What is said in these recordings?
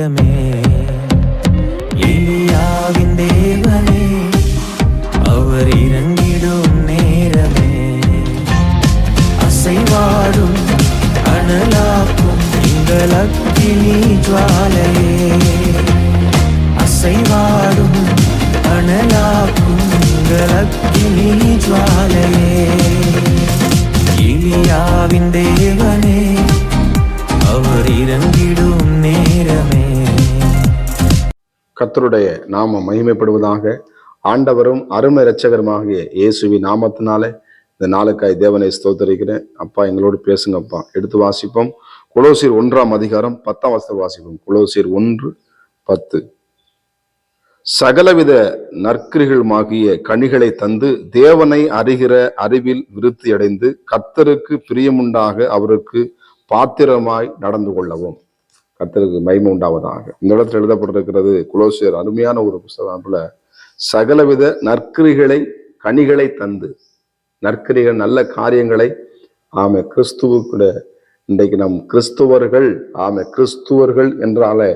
நேரமே, எலியாவின் தேவனே அவர் இறங்கிடும் நேரமே, அசைவாடும் அனலாக்கும் எங்கள் அக்கினி ஜுவாலையே, அசைவாடும் அனலாக்கும் எங்கள் அக்கினி ஜுவாலையே, எலியாவின் தேவனே அவர் இறங்கிடும் நேரமே. கர்த்தருடைய நாமம் மகிமைப்படுவதாக. ஆண்டவரும் அருமை இரட்சகருமாகிய இயேசுவின் நாமத்தினாலே இந்த நாளுக்காய் தேவனை ஸ்தோத்தரிக்கிறேன். அப்பா, எங்களோடு பேசுங்கப்பா. எடுத்து வாசிப்போம். கொலோசியர் 1:10 வாசிப்போம். கொலோசியர் 1:10. சகலவித நற்கிரிகளுமாகிய கனிகளை தந்து தேவனை அறிகிற அறிவில் விருத்தி அடைந்து கர்த்தருக்கு பிரியமுண்டாக அவருக்கு பாத்திரமாய் நடந்து கொள்ளவும். கர்த்தருக்கு மகிமை உண்டாவதாக. இந்த இடத்துல எழுதப்பட்டிருக்கிறது கொலோசியர் அருமையான ஒரு புத்தகத்துல, சகலவித நற்கிரிகளை கனிகளை தந்து, நற்கிரிகள் நல்ல காரியங்களை, ஆமை கிறிஸ்துவுக்குட இன்றைக்கு நம் கிறிஸ்துவர்கள், ஆமை கிறிஸ்துவர்கள் என்றாலே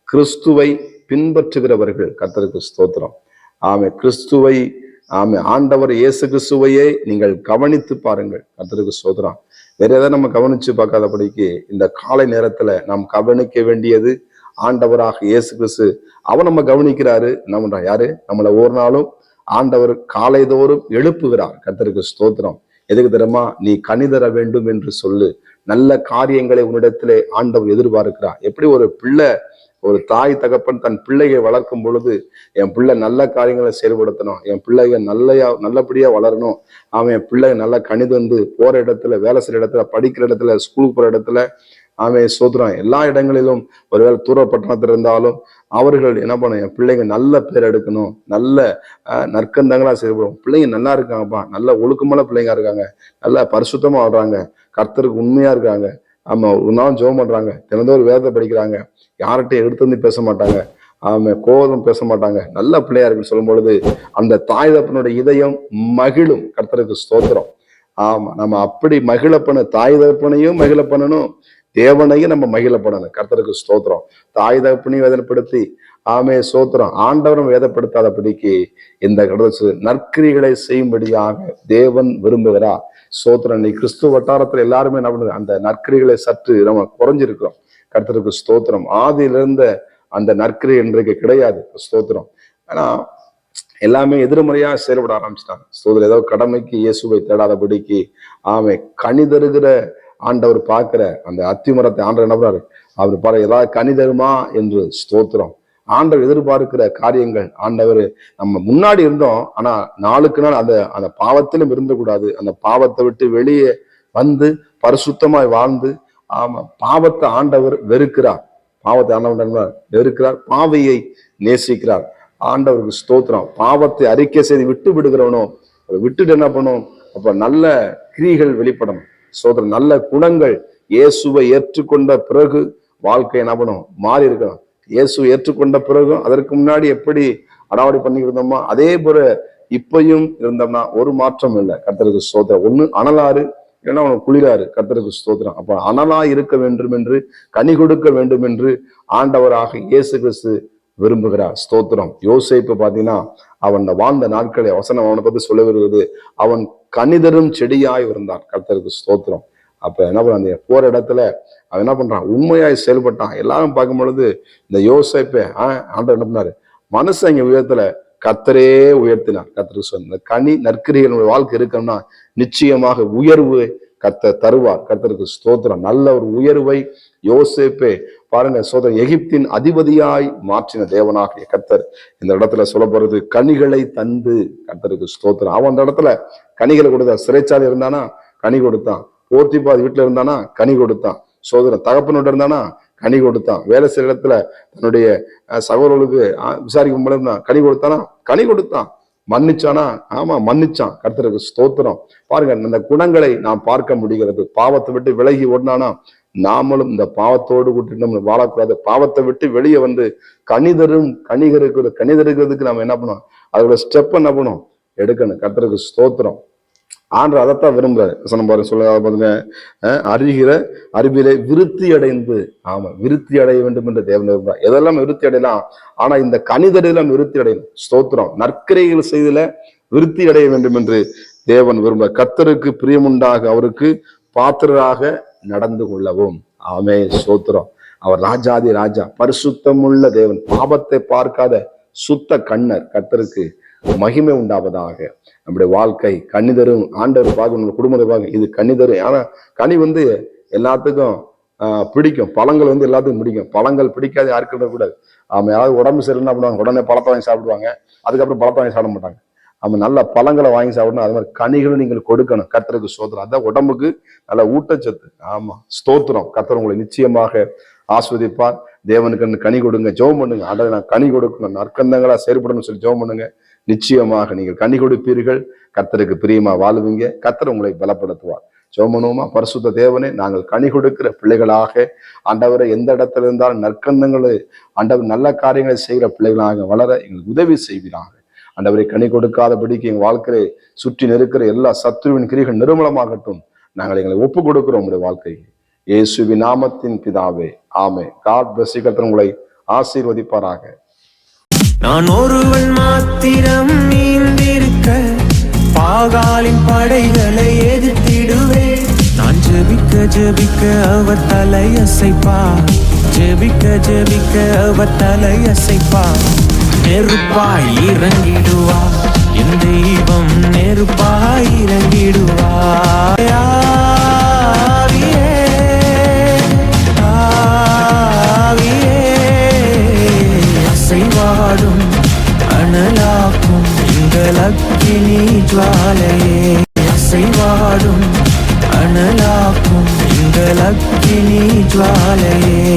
கிறிஸ்துவை பின்பற்றுகிறவர்கள். கர்த்தருக்கு ஸ்தோத்திரம். ஆமை கிறிஸ்துவை, ஆமை ஆண்டவர் இயேசு கிறிஸ்துவையே நீங்கள் கவனித்து பாருங்கள். கர்த்தருக்கு ஸ்தோத்திரம். வேற ஏதாவது நம்ம கவனிச்சு பார்க்காதபடிக்கு இந்த காலை நேரத்துல நாம் கவனிக்க வேண்டியது ஆண்டவராக இயேசு கிறிஸ்து. அவர் நம்ம கவனிக்கிறாரு. நம்ம யாரு? நம்மளை ஒரு நாளும் ஆண்டவர் காலைதோறும் எழுப்புகிறார். கர்த்தருக்கு ஸ்தோத்திரம். எதுக்கு தெரியுமா? நீ கனி தர வேண்டும் என்று சொல்லு. நல்ல காரியங்களை உன்னிடத்திலே ஆண்டவர் எதிர்பார்க்கிறார். எப்படி ஒரு பிள்ளை, ஒரு தாய் தகப்பன் தன் பிள்ளையை வளர்க்கும் பொழுது, என் பிள்ளை நல்ல காரியங்களை செயல்படுத்தணும், என் பிள்ளைங்க நல்லபடியா வளரணும், அவன் என் பிள்ளை நல்ல கணிதந்து போற இடத்துல, வேலை செய்யற இடத்துல, படிக்கிற இடத்துல, ஸ்கூலுக்கு போற இடத்துல, அவன் சோத்துறான். எல்லா இடங்களிலும் ஒருவேளை தூர பட்டணத்தில் இருந்தாலும் அவர்கள் என்ன பண்ண, என் பிள்ளைங்க நல்ல பேர் எடுக்கணும், நல்ல நற்கந்தங்களா செயல்படும், பிள்ளைங்க நல்லா இருக்காங்கப்பா, நல்ல ஒழுக்கமான பிள்ளைங்க இருக்காங்க, நல்ல பரிசுத்தமா வாழ்றாங்க, கர்த்தருக்கு உண்மையா இருக்காங்க, ஆமா ஒரு நாள் ஜெபம் பண்றாங்க, தினந்தோறும் வேதத்தை படிக்கிறாங்க, யார்கிட்டையும் எடுத்து வந்து பேச மாட்டாங்க, கோபம் பேச மாட்டாங்க, நல்ல பிள்ளையா இருக்குன்னு சொல்லும் பொழுது அந்த தாய் தகப்பனுடைய இதயம் மகிழும். கர்த்தருக்கு ஸ்தோத்திரம். ஆமா, நம்ம அப்படி மகிழ பண்ண, தாய் தகப்பனையும் மகிழ பண்ணணும், தேவனையும் நம்ம மகிழ பண்ணணும். கர்த்தருக்கு ஸ்தோத்திரம். தாய் தகப்பனையும் வேதனைப்படுத்தி, ஆமே ஸ்தோத்திரம், ஆண்டவரும் வேதப்படுத்தாதபடிக்கு இந்த கடவுள் நற்கிரிகளை செய்யும்படியாக தேவன் விரும்புகிறார். ஸ்தோத்திரம். இன்னைக்கு கிறிஸ்துவ வட்டாரத்துல எல்லாருமே என்ன பண்ணுது, அந்த நற்கிரிகளை சற்று நம்ம குறைஞ்சிருக்கிறோம். கர்த்தருக்கு ஸ்தோத்திரம். ஆதியிலிருந்த அந்த நற்கிரி இன்றைக்கு கிடையாது. ஸ்தோத்திரம். ஆனா எல்லாமே எதிர்மறையா செயல்பட ஆரம்பிச்சிட்டாங்க. ஸ்தோத்திரம். ஏதோ கடமைக்கு இயேசுவை தேடாதபடிக்கு, ஆமை கனி தருகிற ஆண்டவர் பார்க்கிற அந்த அத்திமரத்தை ஆண்டவர் என்ன பண்றாரு, அவர் பாரு ஏதாவது கனி தருமா என்று. ஸ்தோத்திரம். ஆண்டவர் எதிர்பார்க்கிற காரியங்கள். ஆண்டவர் நம்ம முன்னாடி இருந்தோம், ஆனா நாளுக்கு நாள் அந்த பாவத்திலும் இருந்தக்கூடாது. அந்த பாவத்தை விட்டு வெளியே வந்து பரிசுத்தமாய் வாழ்ந்து, ஆமா பாவத்தை ஆண்டவர் வெறுக்கிறார். பாவத்தை ஆண்டவர் வெறுக்கிறார், பாவையை நேசிக்கிறார். ஆண்டவருக்கு ஸ்தோத்திரம். பாவத்தை அறிக்கை செய்து விட்டு விடுகிறவனோ விட்டுட்டு என்ன பண்ணும், அப்ப நல்ல கிரியைகள் வெளிப்படணும். ஸ்தோத்திரம். நல்ல குணங்கள். இயேசுவை ஏற்றுக்கொண்ட பிறகு வாழ்க்கை என்ன பண்ணும், மாறி இருக்கணும். இயேசுவை ஏற்றுக்கொண்ட பிறகும் அதற்கு முன்னாடி எப்படி அடாவடி பண்ணி இருந்தோமோ அதே போல இப்பையும் இருந்தோம்னா ஒரு மாற்றம் இல்லை. கர்த்தருக்கு ஸ்தோத்திரம். ஒண்ணு அனலாறு, ஏன்னா அவனுக்கு குளிராரு. கர்த்தருக்கு ஸ்தோத்திரம். அப்ப அனலா இருக்க வேண்டும் என்று, கனி கொடுக்க வேண்டும் என்று ஆண்டவராக இயேசு கிறிஸ்து விரும்புகிறார். ஸ்தோத்திரம். யோசேப்பு பாத்தீங்கன்னா அவன் வாழ்ந்த நாட்களை வசனம் அவனை பத்தி சொல்ல வருவது, அவன் கனிதரும் செடியாய் இருந்தான். கர்த்தருக்கு ஸ்தோத்திரம். அப்ப என்ன பண்ண, அந்த போற இடத்துல அவன் என்ன பண்றான், உண்மையாய் செயல்பட்டான். எல்லாரும் பார்க்கும் பொழுது இந்த யோசேப்பை ஆண்டவர் என்ன பண்ணாரு, மனசு இங்க உயர்த்தல, கர்த்தரே உயர்த்தினார். கர்த்தருக்கு சொன்ன கனி நற்கிரிகளுடைய வாழ்க்கை இருக்கணும்னா நிச்சயமாக உயர்வு கர்த்தர் தருவார். கர்த்தருக்கு ஸ்தோத்திரம். நல்ல ஒரு உயர்வை யோசேப்பே பாருங்க சோதரன், எகிப்தின் அதிபதியாய் மாற்றின தேவனாகிய கர்த்தர் இந்த இடத்துல சொல்ல போறது, கனிகளை தந்து. கர்த்தருக்கு ஸ்தோத்திரம். அவன் அந்த இடத்துல கனிகளை கொடுத்தான். சிறைச்சாலை இருந்தானா கனி கொடுத்தான், போர்த்திபாது வீட்டுல இருந்தானா கனி கொடுத்தான், சோதரன் தகப்பனோட இருந்தானா கனி கொடுத்தான், வேலை செய்யற இடத்துல தன்னுடைய சகோதரர்களுக்கு விசாரிக்கும் பொழுது கனி கொடுத்தானா கனி கொடுத்தான், மன்னிச்சானா ஆமா மன்னிச்சான். கர்த்தருக்கு ஸ்தோத்திரம். பாருங்க, இந்த குணங்களை நாம் பார்க்க முடிகிறது. பாவத்தை விட்டு விலகி ஓடினானா நாமளும் இந்த பாவத்தோடு கூட்டி நம்ம வாழக்கூடாது. பாவத்தை விட்டு வெளியே வந்து கனிதருக்கிறதுக்கு நம்ம என்ன பண்ணோம், அதோட ஸ்டெப் என்ன பண்ணும், எடுக்கணும். கர்த்தருக்கு ஸ்தோத்திரம். ஆண்டு அதைத்தான் விரும்புறாரு. வசனம் பாருங்க, சொல்ல பாருங்க, அறிகிற அறிவிலே விருத்தி அடைந்து. ஆமா, விருத்தி அடைய வேண்டும் என்று தேவன் விரும்புறார். எதெல்லாம் விருத்தி அடையலாம், ஆனா இந்த கனிதரெல்லாம் விருத்தி அடையணும். ஸ்தோத்திரம். நற்கிரைகள் செய்தல விருத்தி அடைய வேண்டும் என்று தேவன் விரும்ப. கர்த்தருக்கு பிரியமுண்டாக அவருக்கு பாத்திரராக நடந்து கொள்ளவும். ஆமே, ஸ்தோத்திரம். அவர் ராஜாதி ராஜா, பரிசுத்தமுள்ள தேவன், பாவத்தை பார்க்காத சுத்த கண்ணர். கர்த்தருக்கு மகிமை உண்டாவதாக. நம்முடைய வாழ்க்கை கன்னிதரும். ஆண்டவர் பார்க்க, நம்ம குடும்பத்தை பார்க்க, இது கன்னிதரும். ஆனா கனி எல்லாத்துக்கும் பிடிக்கும். பழங்கள் எல்லாத்துக்கும் பிடிக்கும். பழங்கள் பிடிக்காது யாருக்கிட்ட கூடாது. ஆமா, யாராவது உடம்பு சரியில்லைன்னா பண்ணுவாங்க, உடனே பழத்தை வாங்கி சாப்பிடுவாங்க. அதுக்கப்புறம் பழத்தை வாங்கி சாப்பிட மாட்டாங்க. நம்ம நல்ல பழங்களை வாங்கி சாப்பிடணும். அது மாதிரி கனிகளும் நீங்கள் கொடுக்கணும். கர்த்தருக்கு ஸ்தோத்திரம். அதான் உடம்புக்கு நல்ல ஊட்டச்சத்து. ஆமா, ஸ்தோத்திரம். கர்த்தர் உங்களை நிச்சயமாக ஆஸ்வதிப்பார். தேவனுக்கு கனி கொடுங்க, ஜெபம் பண்ணுங்க. அதை நான் கனி கொடுக்கணும், நற்கந்தங்களா செயல்படணும்னு சொல்லி ஜெபம் பண்ணுங்க. நிச்சயமாக நீங்கள் கனி கொடுப்பீர்கள். கர்த்தருக்கு பிரியமா வாழுவீங்க. கர்த்தர் உங்களை பலப்படுத்துவார். ஜெபம் பண்ணுவோமா? பரிசுத்த தேவனே, நாங்கள் கனி கொடுக்கிற பிள்ளைகளாக, ஆண்டவரை எந்த இடத்துல இருந்தாலும் நற்கந்தங்களை, ஆண்டவர் நல்ல காரியங்களை செய்கிற பிள்ளைகளாக வளர எங்களுக்கு உதவி செய்வீராக. ஆண்டவரை கனி கொடுக்காதபடிக்கு எங்கள் வாழ்க்கையை சுற்றி நெருக்கிற எல்லா சத்துருவின் கிரிகள் நிர்மூலமாகட்டும். நாங்கள் எங்களை ஒப்பு கொடுக்கிறோம் உங்களுடைய வாழ்க்கையை. இயேசுவின் நாமத்தின் பிதாவே, ஆமே. God bless you. கர்த்தர் உங்களை ஆசீர்வதிப்பாராக. நான் ஒருவன் மாத்திரம் நீந்திருக்க, பாகாலின் படைகளை எதிர்த்திடுவேன். நான் ஜெபிக்க ஜெபிக்க அவர் தலையசைப்பார். ஜெபிக்க ஜெபிக்க அவர் தலையசைப்பார். நெருப்பாய் இறங்கிடுவார் என் தெய்வம், நெருப்பாய் இறங்கிடுவார். ஆவியே, ஆவியே, அசைவாடும் அனலாக்கும் எங்கள் அக்கினி ஜுவாலையே. அசைவாடும் அனலாக்கும் எங்கள் அக்கினி ஜுவாலையே.